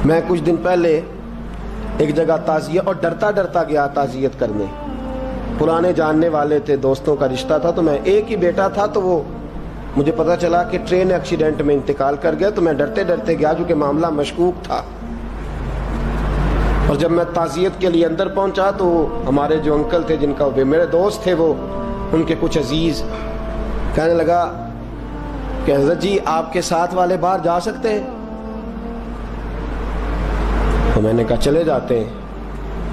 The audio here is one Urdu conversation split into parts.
میں کچھ دن پہلے ایک جگہ تعزیت اور ڈرتا ڈرتا گیا تعزیت کرنے. پرانے جاننے والے تھے, دوستوں کا رشتہ تھا, تو میں ایک ہی بیٹا تھا, تو وہ مجھے پتا چلا کہ ٹرین ایکسیڈنٹ میں انتقال کر گیا. تو میں ڈرتے ڈرتے گیا کیونکہ معاملہ مشکوک تھا. اور جب میں تعزیت کے لیے اندر پہنچا تو ہمارے جو انکل تھے, جن کا میرے دوست تھے, وہ ان کے کچھ عزیز کہنے لگا کہ حضرت جی آپ کے ساتھ والے باہر جا سکتے ہیں؟ تو میں نے کہا چلے جاتے ہیں.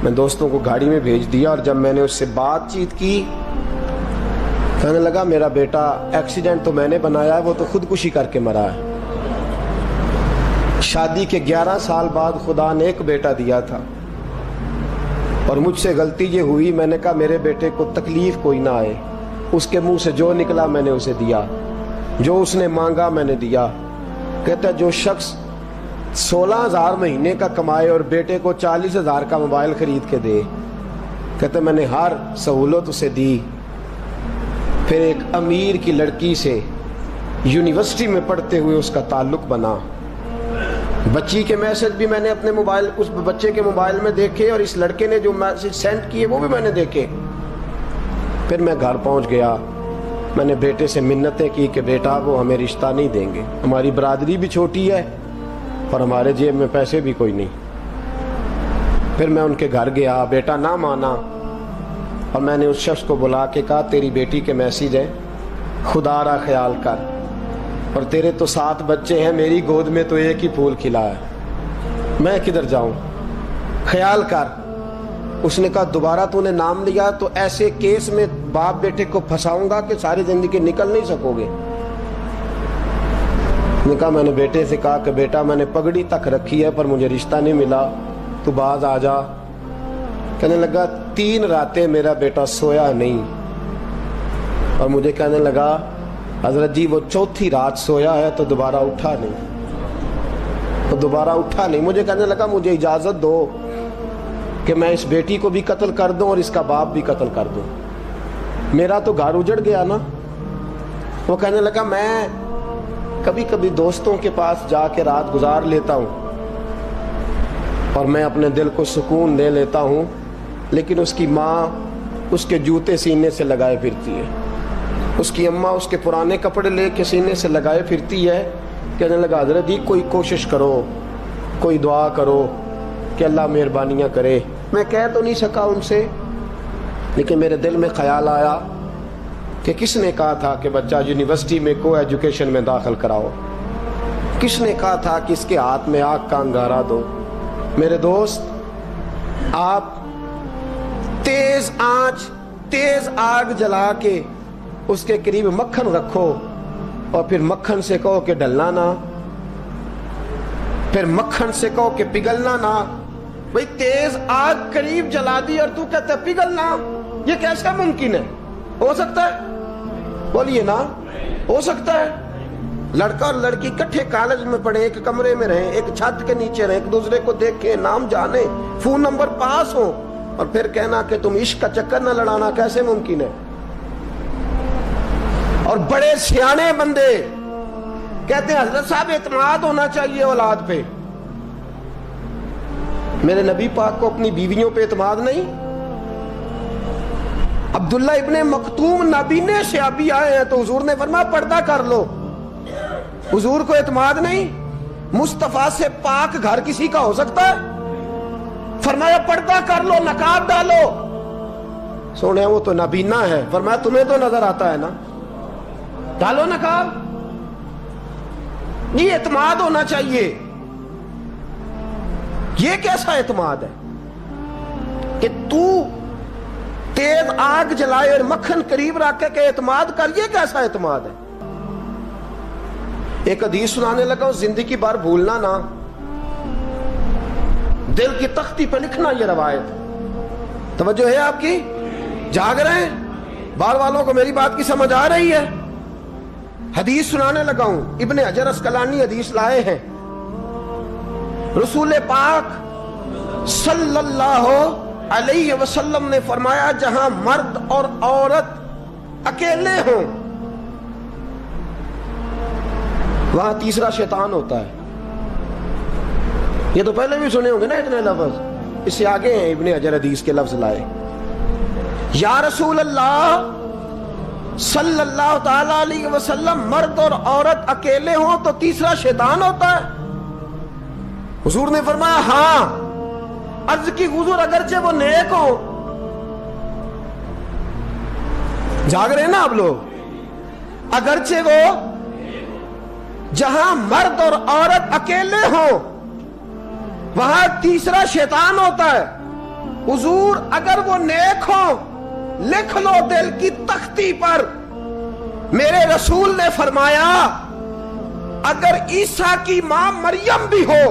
میں دوستوں کو گاڑی میں بھیج دیا, اور جب میں نے اس سے بات چیت کی, کہنے لگا میرا بیٹا ایکسیڈنٹ تو میں نے بنایا ہے, وہ تو خودکشی کر کے مرا ہے. شادی کے 11 سال بعد خدا نے ایک بیٹا دیا تھا, اور مجھ سے غلطی یہ ہوئی, میں نے کہا میرے بیٹے کو تکلیف کوئی نہ آئے. اس کے منہ سے جو نکلا میں نے اسے دیا, جو اس نے مانگا میں نے دیا. کہتا ہے جو شخص 16,000 مہینے کا کمائے اور بیٹے کو 40,000 کا موبائل خرید کے دے, کہتا ہے میں نے ہر سہولت اسے دی. پھر ایک امیر کی لڑکی سے یونیورسٹی میں پڑھتے ہوئے اس کا تعلق بنا. بچی کے میسج بھی میں نے اپنے موبائل, اس بچے کے موبائل میں دیکھے, اور اس لڑکے نے جو میسج سینڈ کیے وہ بھی میں نے دیکھے. پھر میں گھر پہنچ گیا, میں نے بیٹے سے منتیں کی کہ بیٹا وہ ہمیں رشتہ نہیں دیں گے, ہماری برادری بھی چھوٹی ہے اور ہمارے جیب میں پیسے بھی کوئی نہیں. پھر میں ان کے گھر گیا, بیٹا نہ مانا, اور میں نے اس شخص کو بلا کے کہا تیری بیٹی کے میسیج ہیں, خدا را خیال کر, اور تیرے تو 7 بچے ہیں, میری گود میں تو ایک ہی پھول کھلا ہے, میں کدھر جاؤں, خیال کر. اس نے کہا دوبارہ تو نے نام لیا تو ایسے کیس میں باپ بیٹے کو پھنساؤں گا کہ ساری زندگی نکل نہیں سکو گے. نے کہا میں نے بیٹے سے کہا کہ بیٹا میں نے پگڑی تک رکھی ہے پر مجھے رشتہ نہیں ملا, تو باز آ جا. کہنے لگا 3 راتیں میرا بیٹا سویا نہیں, اور مجھے کہنے لگا حضرت جی وہ 4تھی رات سویا ہے تو دوبارہ اٹھا نہیں. مجھے کہنے لگا مجھے اجازت دو کہ میں اس بیٹی کو بھی قتل کر دوں اور اس کا باپ بھی قتل کر دوں, میرا تو گھر اجڑ گیا نا. وہ کہنے لگا میں کبھی کبھی دوستوں کے پاس جا کے رات گزار لیتا ہوں اور میں اپنے دل کو سکون دے لیتا ہوں, لیکن اس کی ماں اس کے جوتے سینے سے لگائے پھرتی ہے, اس کی اماں اس کے پرانے کپڑے لے کے سینے سے لگائے پھرتی ہے. کہنے لگا حضرت جی کوئی کوشش کرو, کوئی دعا کرو کہ اللہ مہربانیاں کرے. میں کہہ تو نہیں سکا ان سے, لیکن میرے دل میں خیال آیا کہ کس نے کہا تھا کہ بچہ یونیورسٹی میں کو ایجوکیشن میں داخل کراؤ, کس نے کہا تھا کہ اس کے ہاتھ میں آگ کا انگارہ دو. میرے دوست, آپ تیز آنچ تیز آگ جلا کے اس کے قریب مکھن رکھو, اور پھر مکھن سے کہو کہ ڈلنا نہ, پھر مکھن سے کہو کہ پگھلنا نہ. بھئی تیز آگ قریب جلا دی اور تو کہتا ہے پگھلنا, یہ کیسا ممکن ہے؟ ہو سکتا ہے؟ بولیے نا, ہو سکتا ہے؟ لڑکا اور لڑکی کٹھے کالج میں پڑھیں, ایک کمرے میں رہیں, ایک چھت کے نیچے رہیں, ایک دوسرے کو دیکھیں, نام جانیں, فون نمبر پاس ہو, اور پھر کہنا کہ تم عشق کا چکر نہ لڑانا, کیسے ممکن ہے؟ اور بڑے سیانے بندے کہتے ہیں حضرت صاحب اعتماد ہونا چاہیے اولاد پہ. میرے نبی پاک کو اپنی بیویوں پہ اعتماد نہیں؟ عبداللہ ابن مکتوم نابینے سے ابھی آئے ہیں تو حضور نے فرمایا پردہ کر لو, حضور کو اعتماد نہیں؟ مصطفیٰ سے پاک گھر کسی کا ہو سکتا ہے؟ فرمایا پردہ کر لو, نقاب ڈالو. سونے وہ تو نابینا ہے, فرمایا تمہیں تو نظر آتا ہے نا, ڈالو نقاب. یہ اعتماد ہونا چاہیے. یہ کیسا اعتماد ہے کہ تو تیز آگ جلائے اور مکھن قریب رکھ کے اعتماد کر, یہ کیسا اعتماد ہے؟ ایک حدیث سنانے لگا ہوں, زندگی بھر بھولنا نہ, دل کی تختی پہ لکھنا یہ روایت. توجہ ہے آپ کی؟ جاگ رہے ہیں؟ باہر والوں کو میری بات کی سمجھ آ رہی ہے؟ حدیث سنانے لگا ہوں, ابن حجر اسقلانی حدیث لائے ہیں. رسول پاک صلی اللہ علیہ وسلم نے فرمایا جہاں مرد اور عورت اکیلے ہوں وہاں تیسرا شیطان ہوتا ہے. یہ تو پہلے بھی سنے ہوں گے نا اتنے لفظ. اس سے آگے ہیں ابن حجر حدیث کے لفظ لائے. یا رسول اللہ صلی اللہ تعالی علیہ وسلم، مرد اور عورت اکیلے ہوں تو تیسرا شیطان ہوتا ہے؟ حضور نے فرمایا ہاں. عرض کی حضور اگرچہ وہ نیک ہو. جاگ رہے ہیں نا آپ لوگ؟ اگرچہ وہ جہاں مرد اور عورت اکیلے ہوں وہاں تیسرا شیطان ہوتا ہے. حضور اگر وہ نیک ہو لکھ لو دل کی تختی پر. میرے رسول نے فرمایا اگر عیسیٰ کی ماں مریم بھی ہو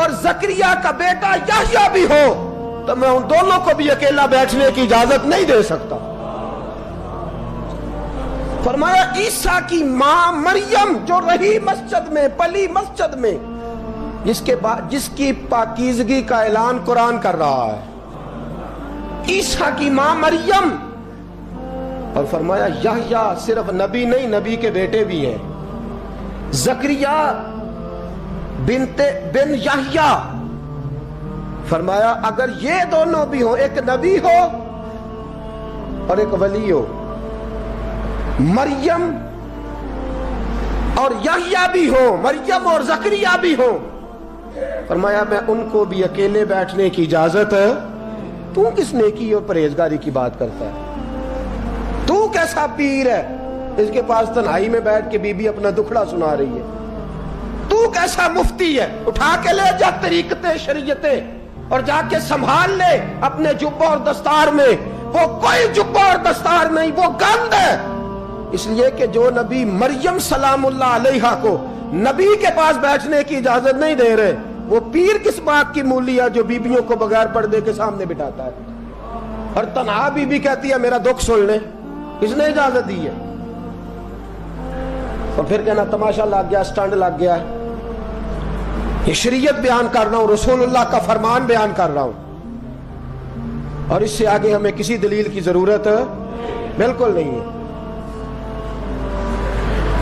اور زکریا کا بیٹا یحییٰ بھی ہو تو میں ان دونوں کو بھی اکیلا بیٹھنے کی اجازت نہیں دے سکتا. فرمایا عیسیٰ کی ماں مریم جو رہی مسجد میں، پلی مسجد میں، جس کی پاکیزگی کا اعلان قرآن کر رہا ہے، عیسیٰ کی ماں مریم. اور فرمایا یحییٰ صرف نبی نہیں، نبی کے بیٹے بھی ہیں. زکریا بن یحییٰ. فرمایا اگر یہ دونوں بھی ہوں، ایک نبی ہو اور ایک ولی ہو، مریم اور یحییٰ بھی ہو، مریم اور زکریا بھی ہو، فرمایا میں ان کو بھی اکیلے بیٹھنے کی اجازت ہے. تو کس نیکی اور پرہیزگاری کی بات کرتا ہے؟ تو کیسا پیر ہے اس کے پاس تنہائی میں بیٹھ کے بی بی اپنا دکھڑا سنا رہی ہے؟ تو کیسا مفتی ہے؟ اٹھا کے لے جا طریقتیں شریعتیں اور جا کے سنبھال لے اپنے جبہ اور دستار میں. وہ کوئی جبہ اور دستار نہیں، وہ گند ہے. اس لیے کہ جو نبی مریم سلام اللہ علیہا کو نبی کے پاس بیٹھنے کی اجازت نہیں دے رہے، وہ پیر کس بات کی مولی ہے جو بیبیوں کو بغیر پردے کے سامنے بٹھاتا ہے؟ اور تنہا بی بی کہتی ہے میرا دکھ سن لے، اس نے اجازت دی ہے. اور پھر کہنا تماشا لگ گیا، سٹنڈ لگ گیا. یہ شریعت بیان کر رہا ہوں، رسول اللہ کا فرمان بیان کر رہا ہوں، اور اس سے آگے ہمیں کسی دلیل کی ضرورت بالکل نہیں ہے.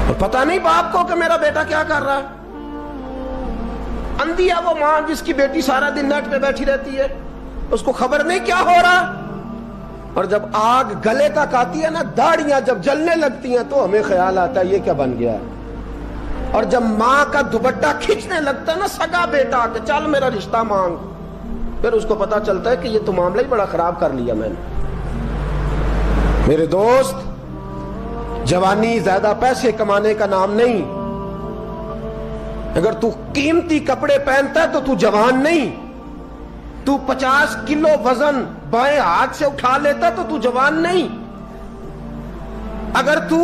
اور پتہ نہیں باپ کو کہ میرا بیٹا کیا کر رہا ہے. اندھی ہے وہ ماں جس کی بیٹی سارا دن نیٹ پہ بیٹھی رہتی ہے، اس کو خبر نہیں کیا ہو رہا. اور جب آگ گلے تک آتی ہے نا، داڑیاں جب جلنے لگتی ہیں تو ہمیں خیال آتا ہے یہ کیا بن گیا ہے. اور جب ماں کا دوپٹہ کھینچنے لگتا ہے نا سگا بیٹا کہ چل میرا رشتہ مانگ، پھر اس کو پتا چلتا ہے کہ یہ تو معاملہ ہی بڑا خراب کر لیا میں نے. میرے دوست، جوانی زیادہ پیسے کمانے کا نام نہیں. اگر تو قیمتی کپڑے پہنتا ہے تو تو جوان نہیں. تو 50 کلو وزن بائیں ہاتھ سے اٹھا لیتا تو تو جوان نہیں. اگر تو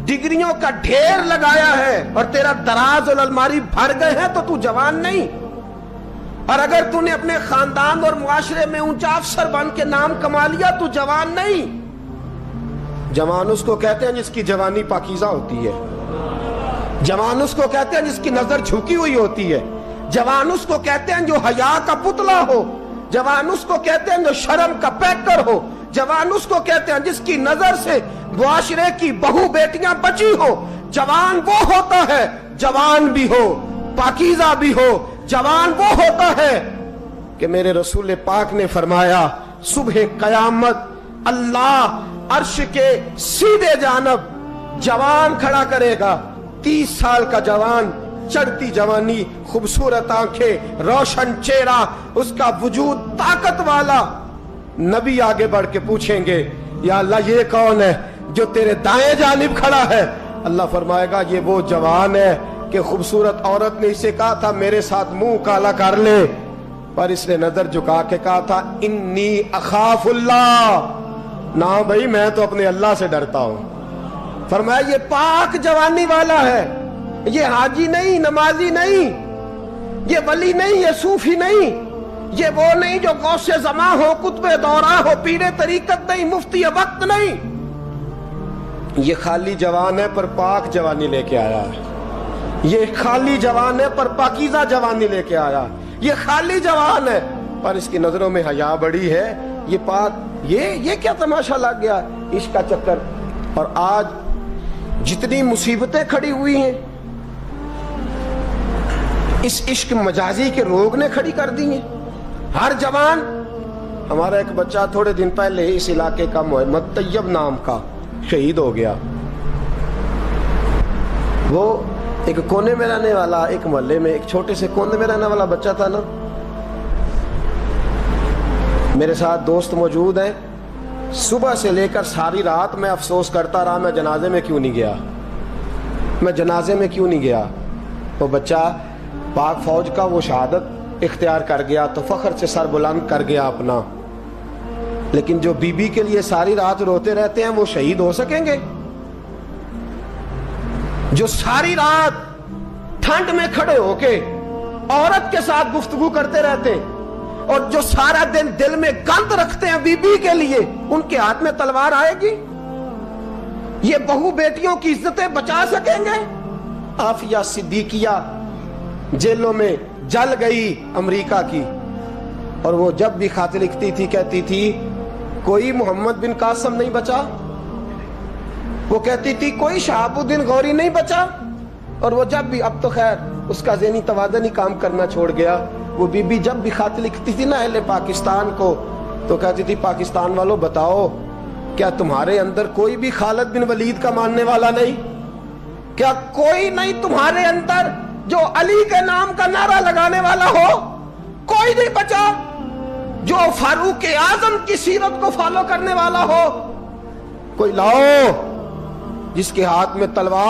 ڈگریوں کا ڈھیر لگایا ہے اور تیرا دراز اور الماری بھر گئے ہیں تو تو جوان نہیں. اور اگر تو نے اپنے خاندان اور معاشرے میں اونچا افسر بن کے نام کما لیا تو جوان نہیں. جوان اس کو کہتے ہیں جس کی جوانی پاکیزہ ہوتی ہے. جوان اس کو کہتے ہیں جس کی نظر جھکی ہوئی ہوتی ہے. جوان اس کو کہتے ہیں جو حیا کا پتلا ہو. جوان اس کو کہتے ہیں جو شرم کا پیکر ہو. جوان اس کو کہتے ہیں جس کی نظر سے معاشرے کی بہو بیٹیاں بچی ہو. جوان وہ ہوتا ہے، جوان بھی ہو پاکیزہ بھی ہو. جوان وہ ہوتا ہے کہ میرے رسول پاک نے فرمایا صبح قیامت اللہ عرش کے سیدھے جانب جوان کھڑا کرے گا. 30 سال کا جوان، چڑھتی جوانی، خوبصورت آنکھیں، روشن چہرہ، اس کا وجود طاقت والا. نبی آگے بڑھ کے پوچھیں گے یا اللہ یہ کون ہے جو تیرے دائیں جانب کھڑا ہے؟ اللہ فرمائے گا یہ وہ جوان ہے کہ خوبصورت عورت نے اسے کہا تھا میرے ساتھ منہ کالا کر لے، پر اس نے نظر جھکا کے کہا تھا انی اخاف اللہ. نہ بھائی میں تو اپنے اللہ سے ڈرتا ہوں. فرمایا یہ پاک جوانی والا ہے، یہ حاجی نہیں، نمازی نہیں، یہ ولی نہیں، یہ صوفی نہیں، یہ وہ نہیں جو غوث زماں ہو، قطب دورہ ہو، پیر طریقت نہیں، مفتی وقت نہیں. یہ خالی جوان ہے پر پاک جوانی لے کے آیا ہے. یہ خالی جوان ہے پر پاکیزہ جوانی لے کے آیا. یہ خالی جوان ہے پر اس کی نظروں میں حیا بڑی ہے. یہ پاک، یہ کیا تماشا لگ گیا عشق کا چکر. اور آج جتنی مصیبتیں کھڑی ہوئی ہیں اس عشق مجازی کے روگ نے کھڑی کر دی ہیں. ہر جوان. ہمارا ایک بچہ تھوڑے دن پہلے اس علاقے کا محمد طیب نام کا شہید ہو گیا. وہ ایک کونے میں رہنے والا, ایک محلے میں ایک چھوٹے سے کونے میں رہنے والا بچہ تھا نا. میرے ساتھ دوست موجود ہیں. صبح سے لے کر ساری رات میں افسوس کرتا رہا میں جنازے میں کیوں نہیں گیا, میں جنازے میں کیوں نہیں گیا. وہ بچہ پاک فوج کا وہ شہادت اختیار کر گیا تو فخر سے سر بلند کر گیا اپنا. لیکن جو بی بی کے لیے ساری رات روتے رہتے ہیں وہ شہید ہو سکیں گے؟ جو ساری رات ٹھنڈ میں کھڑے ہو کے عورت کے ساتھ گفتگو کرتے رہتے اور جو سارا دن دل میں گند رکھتے ہیں بی بی کے لیے, ان کے ہاتھ میں تلوار آئے گی؟ یہ بہو بیٹیوں کی عزتیں بچا سکیں گے؟ عافیہ صدیقیہ جیلوں میں جل گئی امریکہ کی, اور وہ جب بھی خط لکھتی تھی کہتی تھی کوئی محمد بن قاسم نہیں بچا, وہ کہتی تھی کوئی شہاب الدین غوری نہیں بچا. اور وہ جب بھی, اب تو خیر اس کا ذہنی توازن ہی کام کرنا چھوڑ گیا, وہ بی بی جب بھی خط لکھتی تھی نا اہل پاکستان کو تو کہتی تھی پاکستان والوں بتاؤ کیا تمہارے اندر کوئی بھی خالد بن ولید کا ماننے والا نہیں؟ کیا کوئی نہیں تمہارے اندر جو علی کے نام کا نعرہ لگانے والا ہو؟ کوئی نہیں بچا جو فاروق اعظم کی سیرت کو فالو کرنے والا ہو؟ کوئی لاؤ جس کے ہاتھ میں تلوار